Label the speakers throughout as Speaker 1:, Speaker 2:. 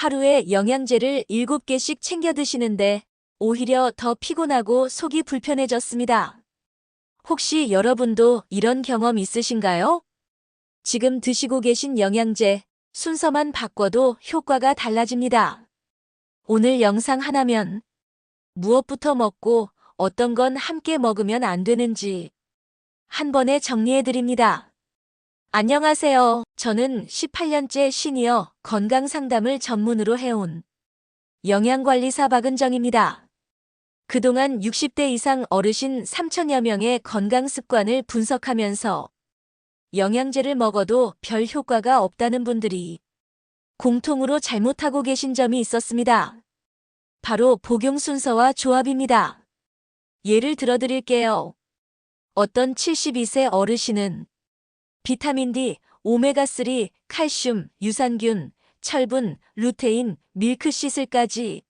Speaker 1: 하루에 영양제를 7개씩 챙겨 드시는데 오히려 더 피곤하고 속이 불편해졌습니다. 혹시 여러분도 이런 경험 있으신가요? 지금 드시고 계신 영양제 순서만 바꿔도 효과가 달라집니다. 오늘 영상 하나면 무엇부터 먹고 어떤 건 함께 먹으면 안 되는지 한 번에 정리해 드립니다. 안녕하세요. 저는 18년째 시니어 건강 상담을 전문으로 해온 영양관리사 박은정입니다. 그동안 60대 이상 어르신 3천여 명의 건강 습관을 분석하면서 영양제를 먹어도 별 효과가 없다는 분들이 공통으로 잘못하고 계신 점이 있었습니다. 바로 복용 순서와 조합입니다. 예를 들어 드릴게요. 어떤 72세 어르신은 비타민 D, 오메가3, 칼슘, 유산균, 철분, 루테인, 밀크시슬까지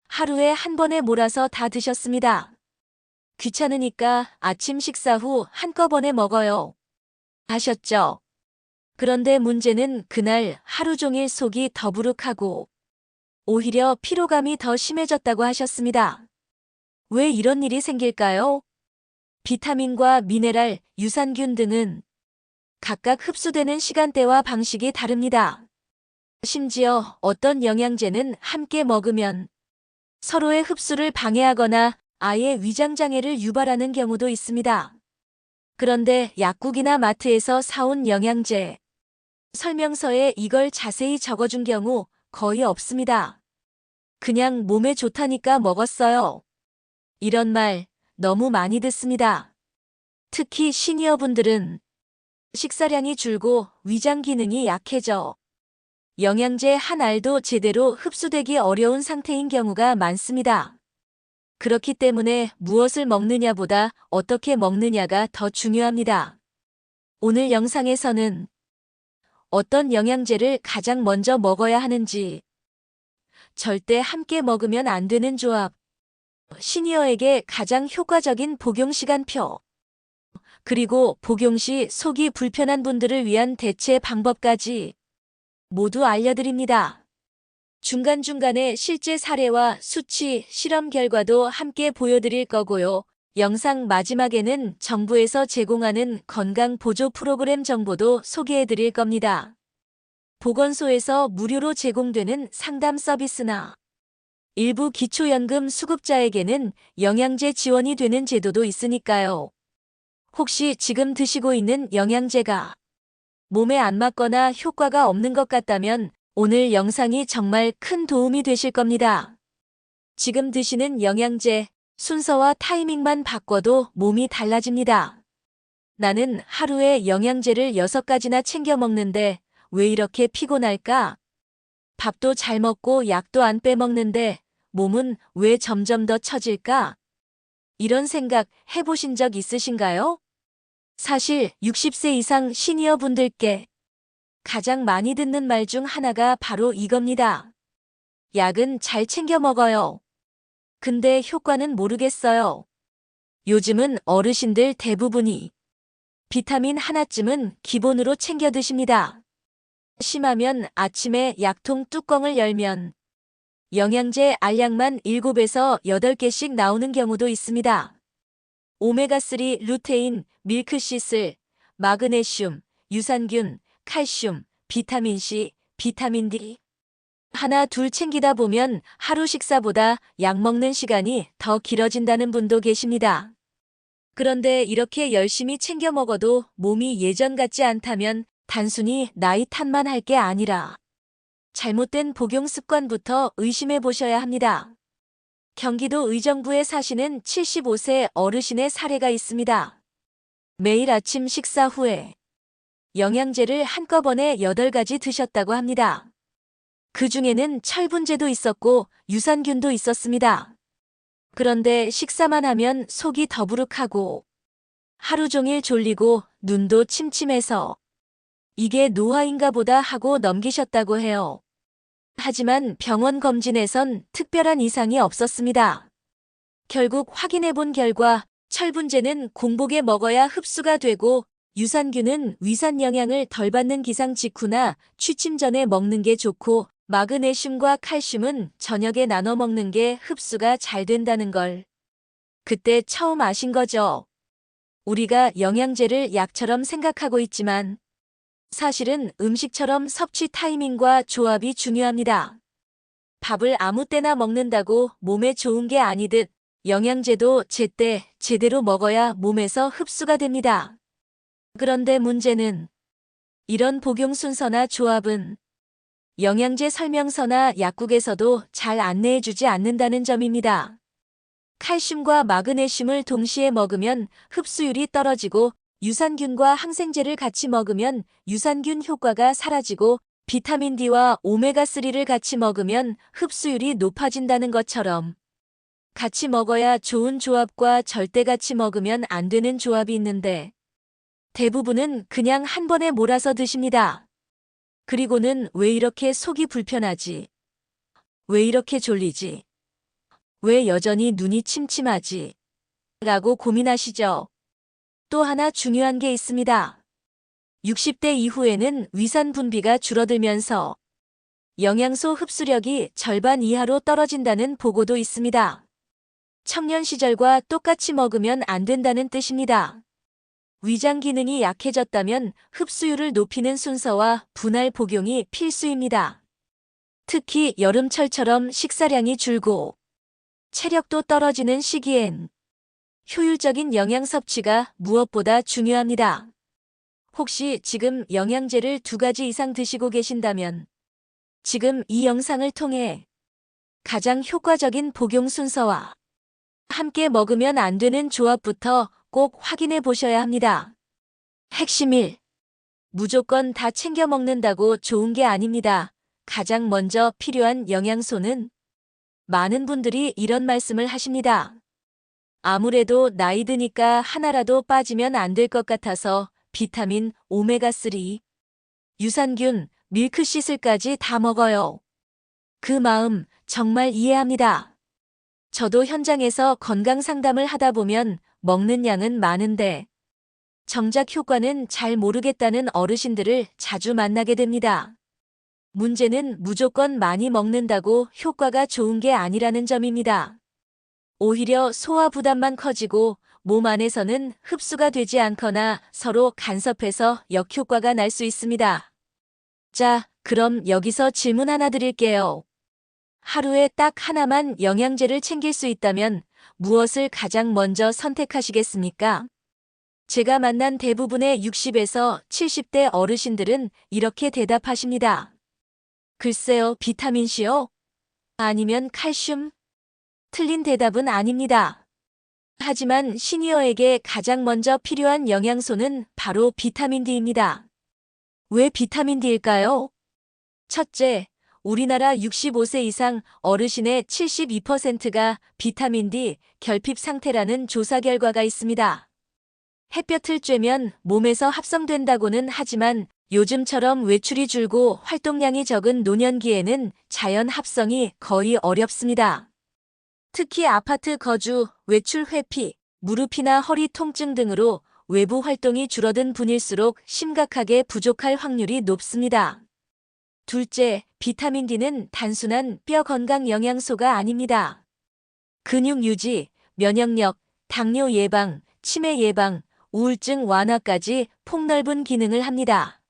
Speaker 1: 하루에 한 번에 몰아서 다 드셨습니다. 귀찮으니까 아침 식사 후 한꺼번에 먹어요. 하셨죠? 그런데 문제는 그날 하루 종일 속이 더부룩하고 오히려 피로감이 더 심해졌다고 하셨습니다. 왜 이런 일이 생길까요? 비타민과 미네랄, 유산균 등은 각각 흡수되는 시간대와 방식이 다릅니다. 심지어 어떤 영양제는 함께 먹으면 서로의 흡수를 방해하거나 아예 위장장애를 유발하는 경우도 있습니다. 그런데 약국이나 마트에서 사온 영양제 설명서에 이걸 자세히 적어준 경우 거의 없습니다. 그냥 몸에 좋다니까 먹었어요. 이런 말 너무 많이 듣습니다. 특히 시니어분들은 식사량이 줄고 위장 기능이 약해져 영양제 한 알도 제대로 흡수되기 어려운 상태인 경우가 많습니다. 그렇기 때문에 무엇을 먹느냐보다 어떻게 먹느냐가 더 중요합니다. 오늘 영상에서는 어떤 영양제를 가장 먼저 먹어야 하는지, 절대 함께 먹으면 안 되는 조합, 시니어에게 가장 효과적인 복용 시간표, 그리고 복용 시 속이 불편한 분들을 위한 대체 방법까지 모두 알려드립니다. 중간중간에 실제 사례와 수치, 실험 결과도 함께 보여드릴 거고요. 영상 마지막에는 정부에서 제공하는 건강 보조 프로그램 정보도 소개해드릴 겁니다. 보건소에서 무료로 제공되는 상담 서비스나 일부 기초연금 수급자에게는 영양제 지원이 되는 제도도 있으니까요. 혹시 지금 드시고 있는 영양제가 몸에 안 맞거나 효과가 없는 것 같다면 오늘 영상이 정말 큰 도움이 되실 겁니다. 지금 드시는 영양제 순서와 타이밍만 바꿔도 몸이 달라집니다. 나는 하루에 영양제를 6가지나 챙겨 먹는데 왜 이렇게 피곤할까? 밥도 잘 먹고 약도 안 빼먹는데 몸은 왜 점점 더 처질까? 이런 생각 해보신 적 있으신가요? 사실 60세 이상 시니어 분들께 가장 많이 듣는 말 중 하나가 바로 이겁니다. 약은 잘 챙겨 먹어요. 근데 효과는 모르겠어요. 요즘은 어르신들 대부분이 비타민 하나쯤은 기본으로 챙겨 드십니다. 심하면 아침에 약통 뚜껑을 열면 영양제 알약만 7에서 8개씩 나오는 경우도 있습니다. 오메가3, 루테인, 밀크시슬, 마그네슘, 유산균, 칼슘, 비타민C, 비타민 D. 하나 둘 챙기다 보면 하루 식사보다 약 먹는 시간이 더 길어진다는 분도 계십니다. 그런데 이렇게 열심히 챙겨 먹어도 몸이 예전 같지 않다면 단순히 나이 탓만 할 게 아니라 잘못된 복용 습관부터 의심해 보셔야 합니다. 경기도 의정부에 사시는 75세 어르신의 사례가 있습니다. 매일 아침 식사 후에 영양제를 한꺼번에 8가지 드셨다고 합니다. 그 중에는 철분제도 있었고 유산균도 있었습니다. 그런데 식사만 하면 속이 더부룩하고 하루 종일 졸리고 눈도 침침해서 이게 노화인가 보다 하고 넘기셨다고 해요. 하지만 병원 검진에선 특별한 이상이 없었습니다. 결국 확인해 본 결과 철분제는 공복에 먹어야 흡수가 되고 유산균은 위산 영향을 덜 받는 기상 직후나 취침 전에 먹는 게 좋고 마그네슘과 칼슘은 저녁에 나눠 먹는 게 흡수가 잘 된다는 걸 그때 처음 아신 거죠. 우리가 영양제를 약처럼 생각하고 있지만 사실은 음식처럼 섭취 타이밍과 조합이 중요합니다. 밥을 아무 때나 먹는다고 몸에 좋은 게 아니듯 영양제도 제때 제대로 먹어야 몸에서 흡수가 됩니다. 그런데 문제는 이런 복용 순서나 조합은 영양제 설명서나 약국에서도 잘 안내해주지 않는다는 점입니다. 칼슘과 마그네슘을 동시에 먹으면 흡수율이 떨어지고 유산균과 항생제를 같이 먹으면 유산균 효과가 사라지고 비타민 D와 오메가3를 같이 먹으면 흡수율이 높아진다는 것처럼 같이 먹어야 좋은 조합과 절대 같이 먹으면 안 되는 조합이 있는데 대부분은 그냥 한 번에 몰아서 드십니다. 그리고는 왜 이렇게 속이 불편하지? 왜 이렇게 졸리지? 왜 여전히 눈이 침침하지? 라고 고민하시죠. 또 하나 중요한 게 있습니다. 60대 이후에는 위산 분비가 줄어들면서 영양소 흡수력이 절반 이하로 떨어진다는 보고도 있습니다. 청년 시절과 똑같이 먹으면 안 된다는 뜻입니다. 위장 기능이 약해졌다면 흡수율을 높이는 순서와 분할 복용이 필수입니다. 특히 여름철처럼 식사량이 줄고 체력도 떨어지는 시기엔 효율적인 영양 섭취가 무엇보다 중요합니다. 혹시 지금 영양제를 2가지 이상 드시고 계신다면 지금 이 영상을 통해 가장 효과적인 복용 순서와 함께 먹으면 안 되는 조합부터 꼭 확인해 보셔야 합니다. 핵심 1. 무조건 다 챙겨 먹는다고 좋은 게 아닙니다. 가장 먼저 필요한 영양소는 많은 분들이 이런 말씀을 하십니다. 아무래도 나이 드니까 하나라도 빠지면 안 될 것 같아서 비타민, 오메가3, 유산균, 밀크시슬까지 다 먹어요. 그 마음 정말 이해합니다. 저도 현장에서 건강 상담을 하다 보면 먹는 양은 많은데 정작 효과는 잘 모르겠다는 어르신들을 자주 만나게 됩니다. 문제는 무조건 많이 먹는다고 효과가 좋은 게 아니라는 점입니다. 오히려 소화 부담만 커지고 몸 안에서는 흡수가 되지 않거나 서로 간섭해서 역효과가 날 수 있습니다. 자, 그럼 여기서 질문 하나 드릴게요. 하루에 딱 하나만 영양제를 챙길 수 있다면 무엇을 가장 먼저 선택하시겠습니까? 제가 만난 대부분의 60에서 70대 어르신들은 이렇게 대답하십니다. 글쎄요, 비타민C요? 아니면 칼슘? 틀린 대답은 아닙니다. 하지만 시니어에게 가장 먼저 필요한 영양소는 바로 비타민 D입니다. 왜 비타민 D일까요? 첫째, 우리나라 65세 이상 어르신의 72%가 비타민 D 결핍 상태라는 조사 결과가 있습니다. 햇볕을 쬐면 몸에서 합성된다고는 하지만 요즘처럼 외출이 줄고 활동량이 적은 노년기에는 자연 합성이 거의 어렵습니다. 특히 아파트 거주, 외출 회피, 무릎이나 허리 통증 등으로 외부 활동이 줄어든 분일수록 심각하게 부족할 확률이 높습니다. 둘째, 비타민 D는 단순한 뼈 건강 영양소가 아닙니다. 근육 유지, 면역력, 당뇨 예방, 치매 예방, 우울증 완화까지 폭넓은 기능을 합니다.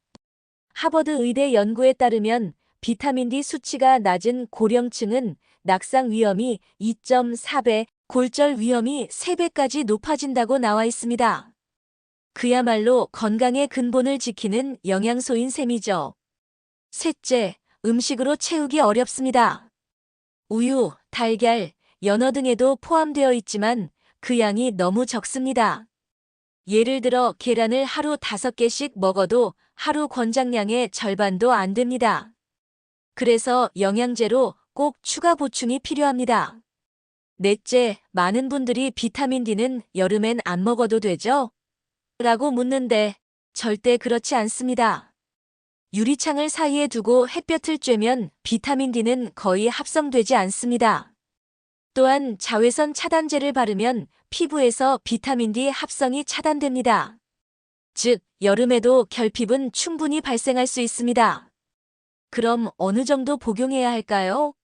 Speaker 1: 하버드 의대 연구에 따르면 비타민 D 수치가 낮은 고령층은 낙상 위험이 2.4배, 골절 위험이 3배까지 높아진다고 나와 있습니다. 그야말로 건강의 근본을 지키는 영양소인 셈이죠. 셋째, 음식으로 채우기 어렵습니다. 우유, 달걀, 연어 등에도 포함되어 있지만 그 양이 너무 적습니다. 예를 들어 계란을 하루 5개씩 먹어도 하루 권장량의 절반도 안 됩니다. 그래서 영양제로 꼭 추가 보충이 필요합니다. 넷째, 많은 분들이 비타민 D는 여름엔 안 먹어도 되죠? 라고 묻는데 절대 그렇지 않습니다. 유리창을 사이에 두고 햇볕을 쬐면 비타민 D는 거의 합성되지 않습니다. 또한 자외선 차단제를 바르면 피부에서 비타민 D 합성이 차단됩니다. 즉, 여름에도 결핍은 충분히 발생할 수 있습니다. 그럼 어느 정도 복용해야 할까요?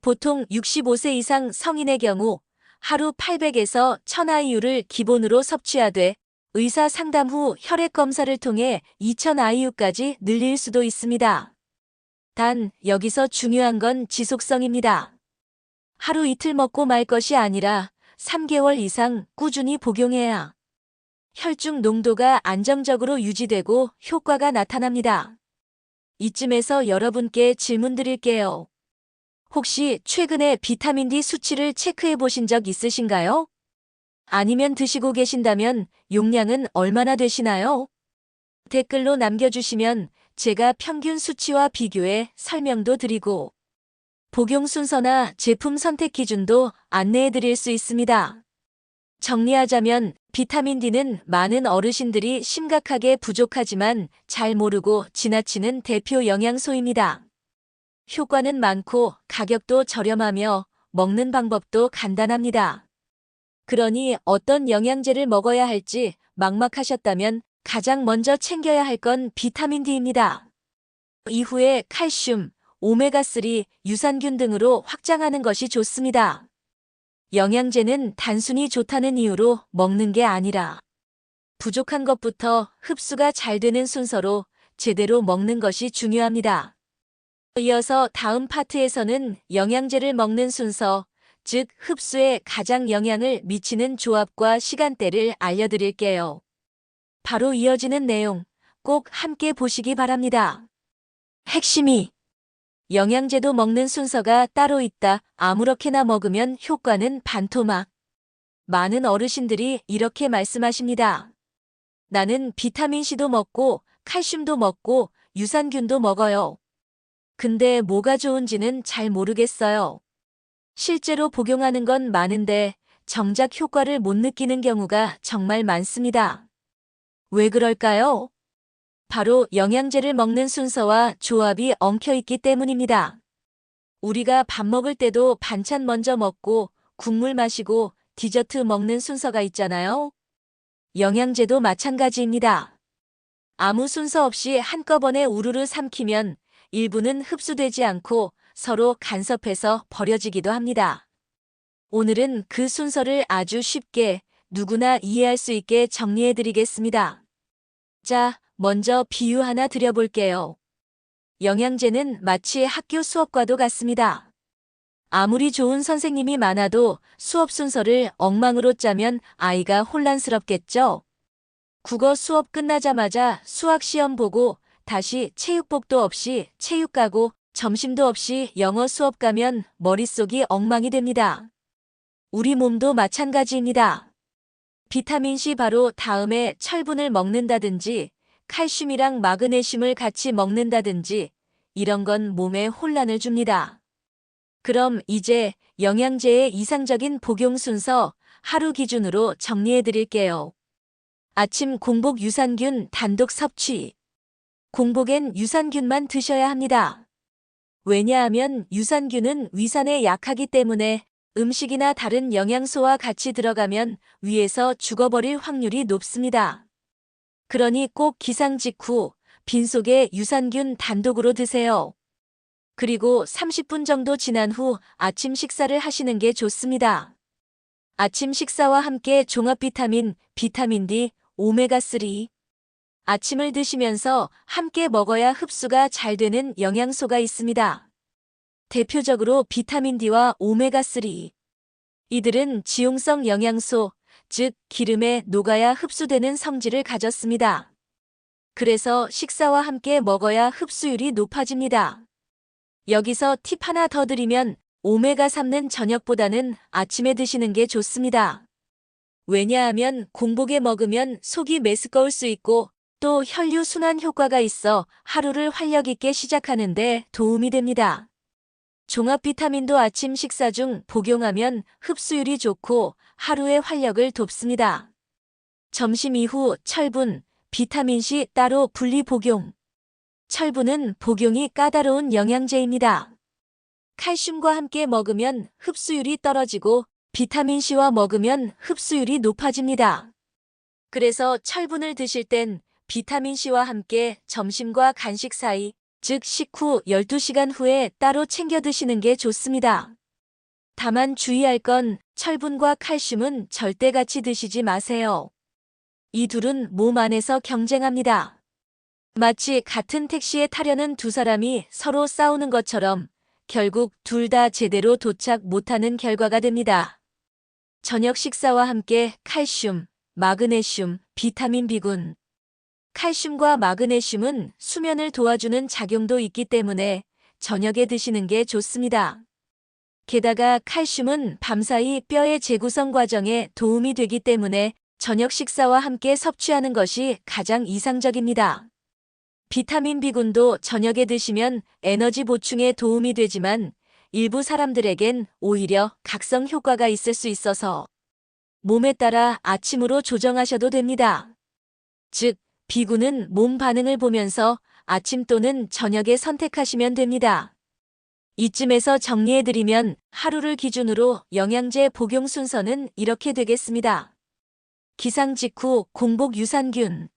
Speaker 1: 보통 65세 이상 성인의 경우 하루 800에서 1000IU를 기본으로 섭취하되 의사 상담 후 혈액 검사를 통해 2000IU까지 늘릴 수도 있습니다. 단, 여기서 중요한 건 지속성입니다. 하루 이틀 먹고 말 것이 아니라 3개월 이상 꾸준히 복용해야 혈중 농도가 안정적으로 유지되고 효과가 나타납니다. 이쯤에서 여러분께 질문 드릴게요. 혹시 최근에 비타민 D 수치를 체크해 보신 적 있으신가요? 아니면 드시고 계신다면 용량은 얼마나 되시나요? 댓글로 남겨주시면 제가 평균 수치와 비교해 설명도 드리고 복용 순서나 제품 선택 기준도 안내해 드릴 수 있습니다. 정리하자면 비타민 D는 많은 어르신들이 심각하게 부족하지만 잘 모르고 지나치는 대표 영양소입니다. 효과는 많고 가격도 저렴하며 먹는 방법도 간단합니다. 그러니 어떤 영양제를 먹어야 할지 막막하셨다면 가장 먼저 챙겨야 할 건 비타민 D입니다. 이후에 칼슘, 오메가3, 유산균 등으로 확장하는 것이 좋습니다. 영양제는 단순히 좋다는 이유로 먹는 게 아니라 부족한 것부터 흡수가 잘 되는 순서로 제대로 먹는 것이 중요합니다. 이어서 다음 파트에서는 영양제를 먹는 순서, 즉 흡수에 가장 영향을 미치는 조합과 시간대를 알려드릴게요. 바로 이어지는 내용 꼭 함께 보시기 바랍니다. 핵심이 영양제도 먹는 순서가 따로 있다. 아무렇게나 먹으면 효과는 반토막. 많은 어르신들이 이렇게 말씀하십니다. 나는 비타민C도 먹고 칼슘도 먹고 유산균도 먹어요. 근데 뭐가 좋은지는 잘 모르겠어요. 실제로 복용하는 건 많은데 정작 효과를 못 느끼는 경우가 정말 많습니다. 왜 그럴까요? 바로 영양제를 먹는 순서와 조합이 엉켜있기 때문입니다. 우리가 밥 먹을 때도 반찬 먼저 먹고 국물 마시고 디저트 먹는 순서가 있잖아요. 영양제도 마찬가지입니다. 아무 순서 없이 한꺼번에 우르르 삼키면 일부는 흡수되지 않고 서로 간섭해서 버려지기도 합니다. 오늘은 그 순서를 아주 쉽게 누구나 이해할 수 있게 정리해드리겠습니다. 자, 먼저 비유 하나 드려볼게요. 영양제는 마치 학교 수업과도 같습니다. 아무리 좋은 선생님이 많아도 수업 순서를 엉망으로 짜면 아이가 혼란스럽겠죠? 국어 수업 끝나자마자 수학 시험 보고 다시 체육복도 없이 체육 가고 점심도 없이 영어 수업 가면 머릿속이 엉망이 됩니다. 우리 몸도 마찬가지입니다. 비타민C 바로 다음에 철분을 먹는다든지 칼슘이랑 마그네슘을 같이 먹는다든지 이런 건 몸에 혼란을 줍니다. 그럼 이제 영양제의 이상적인 복용 순서 하루 기준으로 정리해 드릴게요. 아침 공복 유산균 단독 섭취. 공복엔 유산균만 드셔야 합니다. 왜냐하면 유산균은 위산에 약하기 때문에 음식이나 다른 영양소와 같이 들어가면 위에서 죽어버릴 확률이 높습니다. 그러니 꼭 기상 직후 빈속에 유산균 단독으로 드세요. 그리고 30분 정도 지난 후 아침 식사를 하시는 게 좋습니다. 아침 식사와 함께 종합 비타민, 비타민 D, 오메가3. 아침을 드시면서 함께 먹어야 흡수가 잘 되는 영양소가 있습니다. 대표적으로 비타민 D와 오메가3. 이들은 지용성 영양소, 즉 기름에 녹아야 흡수되는 성질을 가졌습니다. 그래서 식사와 함께 먹어야 흡수율이 높아집니다. 여기서 팁 하나 더 드리면 오메가3는 저녁보다는 아침에 드시는 게 좋습니다. 왜냐하면 공복에 먹으면 속이 메스꺼울 수 있고 또 혈류 순환 효과가 있어 하루를 활력 있게 시작하는 데 도움이 됩니다. 종합 비타민도 아침 식사 중 복용하면 흡수율이 좋고 하루의 활력을 돕습니다. 점심 이후 철분, 비타민C 따로 분리 복용. 철분은 복용이 까다로운 영양제입니다. 칼슘과 함께 먹으면 흡수율이 떨어지고 비타민C와 먹으면 흡수율이 높아집니다. 그래서 철분을 드실 땐 비타민C와 함께 점심과 간식 사이 즉 식후 12시간 후에 따로 챙겨 드시는 게 좋습니다. 다만 주의할 건 철분과 칼슘은 절대 같이 드시지 마세요. 이 둘은 몸 안에서 경쟁합니다. 마치 같은 택시에 타려는 두 사람이 서로 싸우는 것처럼 결국 둘 다 제대로 도착 못하는 결과가 됩니다. 저녁 식사와 함께 칼슘, 마그네슘, 비타민 B군. 칼슘과 마그네슘은 수면을 도와주는 작용도 있기 때문에 저녁에 드시는 게 좋습니다. 게다가 칼슘은 밤사이 뼈의 재구성 과정에 도움이 되기 때문에 저녁 식사와 함께 섭취하는 것이 가장 이상적입니다. 비타민 B군도 저녁에 드시면 에너지 보충에 도움이 되지만 일부 사람들에겐 오히려 각성 효과가 있을 수 있어서 몸에 따라 아침으로 조정하셔도 됩니다. 즉, B군은 몸 반응을 보면서 아침 또는 저녁에 선택하시면 됩니다. 이쯤에서 정리해드리면 하루를 기준으로 영양제 복용 순서는 이렇게 되겠습니다. 기상 직후 공복 유산균.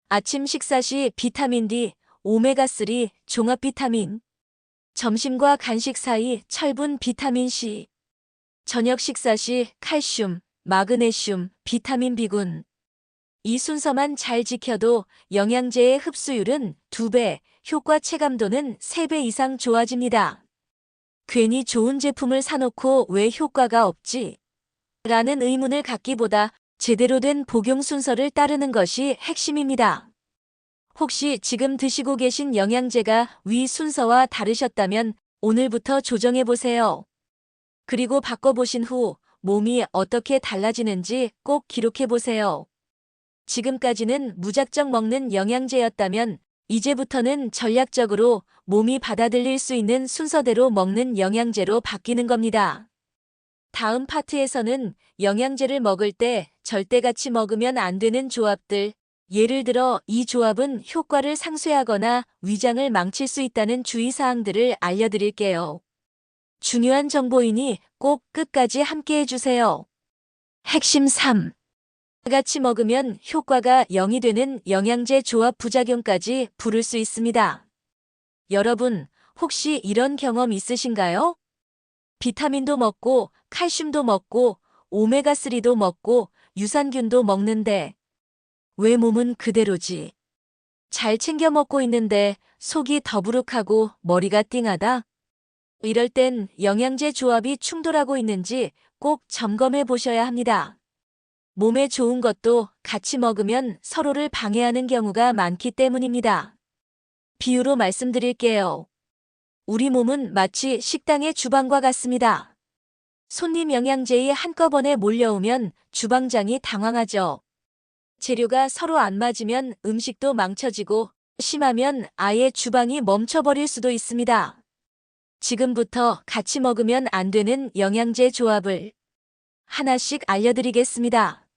Speaker 1: 아침 식사 시 비타민 D, 오메가3, 종합 비타민. 점심과 간식 사이 철분 비타민 C. 저녁 식사 시 칼슘, 마그네슘, 비타민 B군. 이 순서만 잘 지켜도 영양제의 흡수율은 2배, 효과 체감도는 3배 이상 좋아집니다. 괜히 좋은 제품을 사놓고 왜 효과가 없지? 라는 의문을 갖기보다 제대로 된 복용 순서를 따르는 것이 핵심입니다. 혹시 지금 드시고 계신 영양제가 위 순서와 다르셨다면 오늘부터 조정해보세요. 그리고 바꿔보신 후 몸이 어떻게 달라지는지 꼭 기록해보세요. 지금까지는 무작정 먹는 영양제였다면 이제부터는 전략적으로 몸이 받아들일 수 있는 순서대로 먹는 영양제로 바뀌는 겁니다. 다음 파트에서는 영양제를 먹을 때 절대 같이 먹으면 안 되는 조합들, 예를 들어 이 조합은 효과를 상쇄하거나 위장을 망칠 수 있다는 주의사항들을 알려드릴게요. 중요한 정보이니 꼭 끝까지 함께 해주세요. 핵심 3. 같이 먹으면 효과가 0이 되는 영양제 조합 부작용까지 부를 수 있습니다. 여러분, 혹시 이런 경험 있으신가요? 비타민도 먹고, 칼슘도 먹고, 오메가3도 먹고, 유산균도 먹는데 왜 몸은 그대로지? 잘 챙겨 먹고 있는데 속이 더부룩하고 머리가 띵하다? 이럴 땐 영양제 조합이 충돌하고 있는지 꼭 점검해 보셔야 합니다. 몸에 좋은 것도 같이 먹으면 서로를 방해하는 경우가 많기 때문입니다. 비유로 말씀드릴게요. 우리 몸은 마치 식당의 주방과 같습니다. 손님 영양제이 한꺼번에 몰려오면 주방장이 당황하죠. 재료가 서로 안 맞으면 음식도 망쳐지고 심하면 아예 주방이 멈춰버릴 수도 있습니다. 지금부터 같이 먹으면 안 되는 영양제 조합을 하나씩 알려드리겠습니다.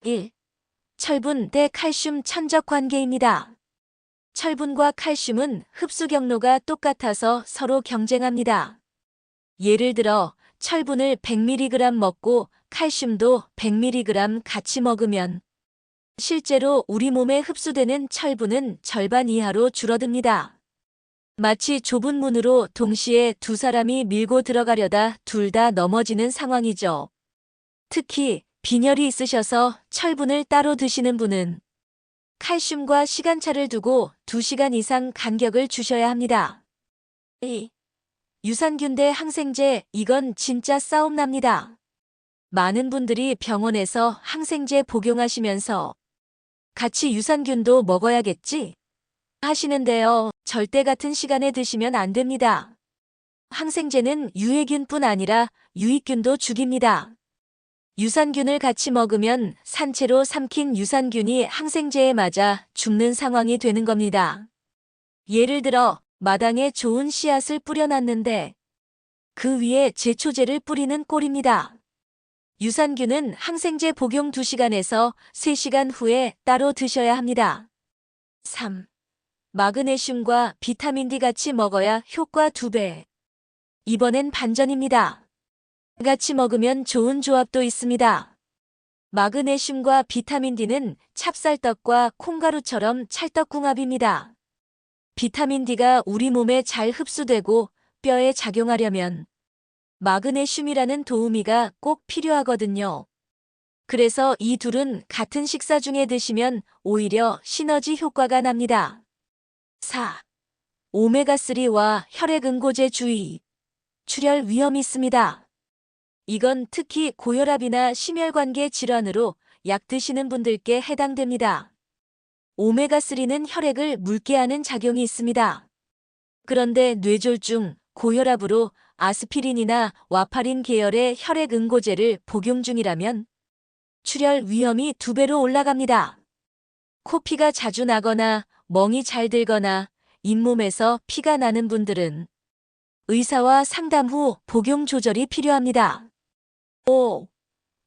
Speaker 1: 1. 철분 대 칼슘 천적 관계입니다. 철분과 칼슘은 흡수 경로가 똑같아서 서로 경쟁합니다. 예를 들어 철분을 100mg 먹고 칼슘도 100mg 같이 먹으면 실제로 우리 몸에 흡수되는 철분은 절반 이하로 줄어듭니다. 마치 좁은 문으로 동시에 두 사람이 밀고 들어가려다 둘 다 넘어지는 상황이죠. 특히 빈혈이 있으셔서 철분을 따로 드시는 분은 칼슘과 시간차를 두고 2시간 이상 간격을 주셔야 합니다. 2. 유산균 대 항생제, 이건 진짜 싸움 납니다. 많은 분들이 병원에서 항생제 복용하시면서 같이 유산균도 먹어야겠지? 하시는데요. 절대 같은 시간에 드시면 안 됩니다. 항생제는 유해균뿐 아니라 유익균도 죽입니다. 유산균을 같이 먹으면 산채로 삼킨 유산균이 항생제에 맞아 죽는 상황이 되는 겁니다. 예를 들어 마당에 좋은 씨앗을 뿌려놨는데 그 위에 제초제를 뿌리는 꼴입니다. 유산균은 항생제 복용 2시간에서 3시간 후에 따로 드셔야 합니다. 3. 마그네슘과 비타민 D 같이 먹어야 효과 2배. 이번엔 반전입니다. 같이 먹으면 좋은 조합도 있습니다. 마그네슘과 비타민 D는 찹쌀떡과 콩가루처럼 찰떡궁합입니다. 비타민 D가 우리 몸에 잘 흡수되고 뼈에 작용하려면 마그네슘이라는 도우미가 꼭 필요하거든요. 그래서 이 둘은 같은 식사 중에 드시면 오히려 시너지 효과가 납니다. 4. 오메가3와 혈액응고제 주의. 출혈 위험이 있습니다. 이건 특히 고혈압이나 심혈관계 질환으로 약 드시는 분들께 해당됩니다. 오메가3는 혈액을 묽게 하는 작용이 있습니다. 그런데 뇌졸중, 고혈압으로 아스피린이나 와파린 계열의 혈액응고제를 복용 중이라면 출혈 위험이 2배로 올라갑니다. 코피가 자주 나거나 멍이 잘 들거나 잇몸에서 피가 나는 분들은 의사와 상담 후 복용 조절이 필요합니다. 5.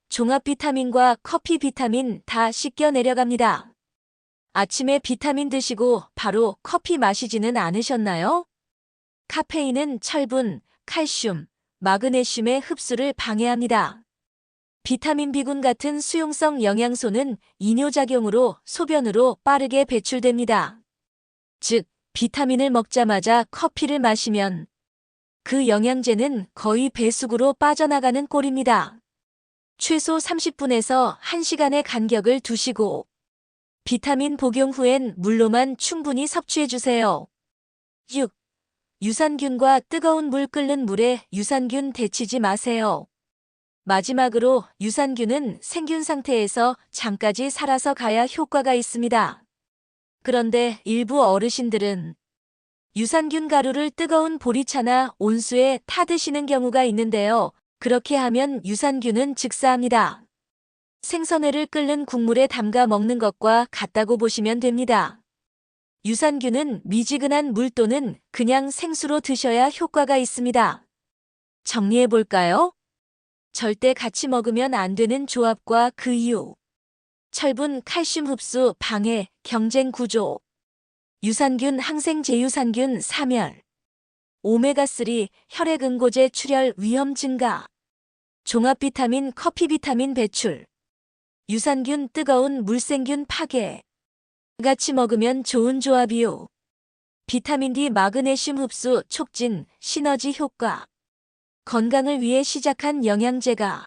Speaker 1: 종합 비타민과 커피 비타민 다 씻겨 내려갑니다. 아침에 비타민 드시고 바로 커피 마시지는 않으셨나요? 카페인은 철분, 칼슘, 마그네슘의 흡수를 방해합니다. 비타민 B군 같은 수용성 영양소는 이뇨작용으로 소변으로 빠르게 배출됩니다. 즉, 비타민을 먹자마자 커피를 마시면 그 영양제는 거의 배수구로 빠져나가는 꼴입니다. 최소 30분에서 1시간의 간격을 두시고 비타민 복용 후엔 물로만 충분히 섭취해주세요. 6. 유산균과 뜨거운 물 끓는 물에 유산균 데치지 마세요. 마지막으로 유산균은 생균 상태에서 장까지 살아서 가야 효과가 있습니다. 그런데 일부 어르신들은 유산균 가루를 뜨거운 보리차나 온수에 타드시는 경우가 있는데요. 그렇게 하면 유산균은 즉사합니다. 생선회를 끓는 국물에 담가 먹는 것과 같다고 보시면 됩니다. 유산균은 미지근한 물 또는 그냥 생수로 드셔야 효과가 있습니다. 정리해 볼까요? 절대 같이 먹으면 안 되는 조합과 그 이유. 철분, 칼슘 흡수, 방해, 경쟁 구조. 유산균, 항생 제유산균, 사멸. 오메가3, 혈액응고제 출혈 위험 증가. 종합 비타민, 커피 비타민 배출. 유산균, 뜨거운 물생균 파괴. 같이 먹으면 좋은 조합이요. 비타민 D, 마그네슘 흡수 촉진, 시너지 효과. 건강을 위해 시작한 영양제가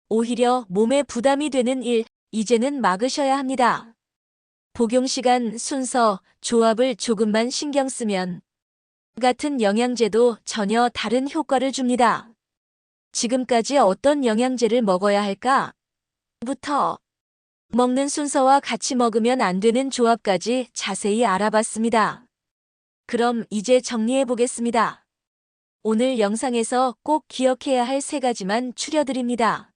Speaker 1: 오히려 몸에 부담이 되는 일, 이제는 막으셔야 합니다. 복용 시간, 순서, 조합을 조금만 신경 쓰면 같은 영양제도 전혀 다른 효과를 줍니다. 지금까지 어떤 영양제를 먹어야 할까? 부터 먹는 순서와 같이 먹으면 안 되는 조합까지 자세히 알아봤습니다. 그럼 이제 정리해 보겠습니다. 오늘 영상에서 꼭 기억해야 할 3가지만 추려드립니다.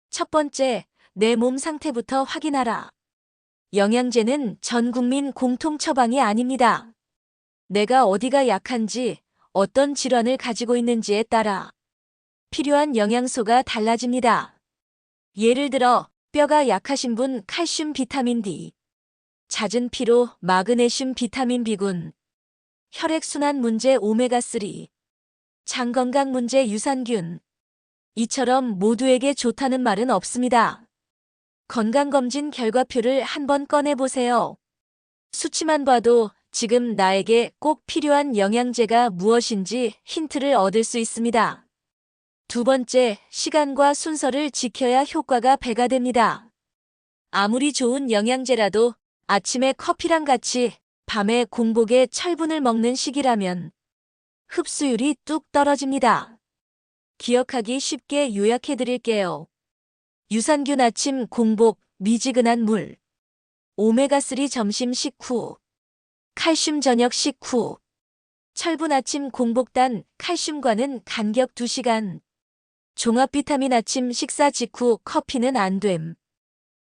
Speaker 1: 첫 번째, 내 몸 상태부터 확인하라. 영양제는 전 국민 공통 처방이 아닙니다. 내가 어디가 약한지, 어떤 질환을 가지고 있는지에 따라 필요한 영양소가 달라집니다. 예를 들어 뼈가 약하신 분 칼슘 비타민 D, 잦은 피로 마그네슘 비타민 B군, 혈액순환 문제 오메가3, 장 건강 문제 유산균. 이처럼 모두에게 좋다는 말은 없습니다. 건강검진 결과표를 한번 꺼내보세요. 수치만 봐도 지금 나에게 꼭 필요한 영양제가 무엇인지 힌트를 얻을 수 있습니다. 두 번째, 시간과 순서를 지켜야 효과가 배가 됩니다. 아무리 좋은 영양제라도 아침에 커피랑 같이 밤에 공복에 철분을 먹는 시기라면 흡수율이 뚝 떨어집니다. 기억하기 쉽게 요약해 드릴게요. 유산균 아침 공복, 미지근한 물. 오메가3 점심 식후. 칼슘 저녁 식후. 철분 아침 공복단, 칼슘과는 간격 2시간. 종합 비타민 아침 식사 직후 커피는 안 됨.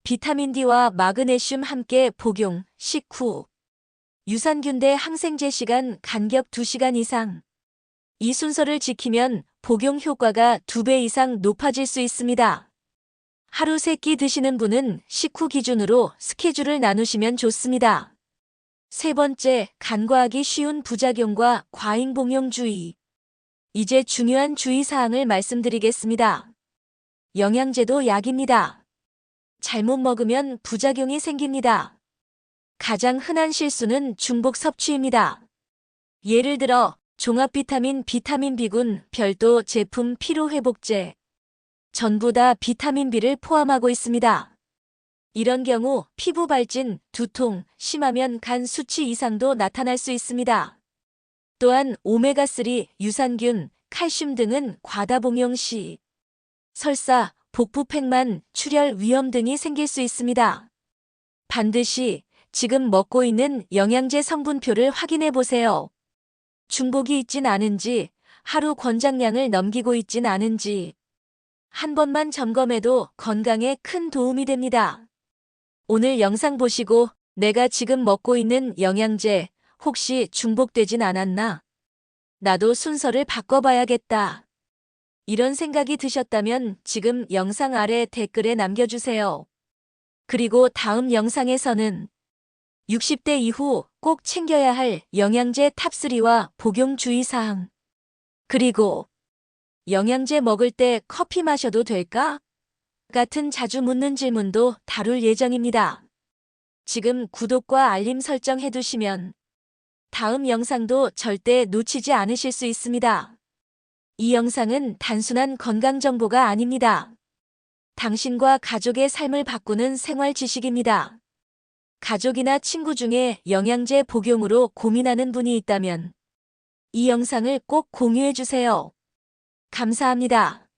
Speaker 1: 비타민 D와 마그네슘 함께 복용, 식후. 유산균 대 항생제 시간 간격 2시간 이상. 이 순서를 지키면 복용 효과가 2배 이상 높아질 수 있습니다. 하루 3끼 드시는 분은 식후 기준으로 스케줄을 나누시면 좋습니다. 세 번째, 간과하기 쉬운 부작용과 과잉 복용 주의. 이제 중요한 주의사항을 말씀드리겠습니다. 영양제도 약입니다. 잘못 먹으면 부작용이 생깁니다. 가장 흔한 실수는 중복 섭취입니다. 예를 들어 종합 비타민, 비타민 B군, 별도 제품, 피로회복제. 전부 다 비타민 B를 포함하고 있습니다. 이런 경우 피부 발진, 두통, 심하면 간 수치 이상도 나타날 수 있습니다. 또한 오메가3, 유산균, 칼슘 등은 과다 복용 시 설사, 복부팽만, 출혈 위험 등이 생길 수 있습니다. 반드시 지금 먹고 있는 영양제 성분표를 확인해 보세요. 중복이 있진 않은지, 하루 권장량을 넘기고 있진 않은지 한 번만 점검해도 건강에 큰 도움이 됩니다. 오늘 영상 보시고 내가 지금 먹고 있는 영양제 혹시 중복되진 않았나? 나도 순서를 바꿔봐야겠다. 이런 생각이 드셨다면 지금 영상 아래 댓글에 남겨주세요. 그리고 다음 영상에서는 60대 이후 꼭 챙겨야 할 영양제 탑3와 복용 주의사항, 그리고 영양제 먹을 때 커피 마셔도 될까? 같은 자주 묻는 질문도 다룰 예정입니다. 지금 구독과 알림 설정 해두시면 다음 영상도 절대 놓치지 않으실 수 있습니다. 이 영상은 단순한 건강 정보가 아닙니다. 당신과 가족의 삶을 바꾸는 생활 지식입니다. 가족이나 친구 중에 영양제 복용으로 고민하는 분이 있다면 이 영상을 꼭 공유해 주세요. 감사합니다.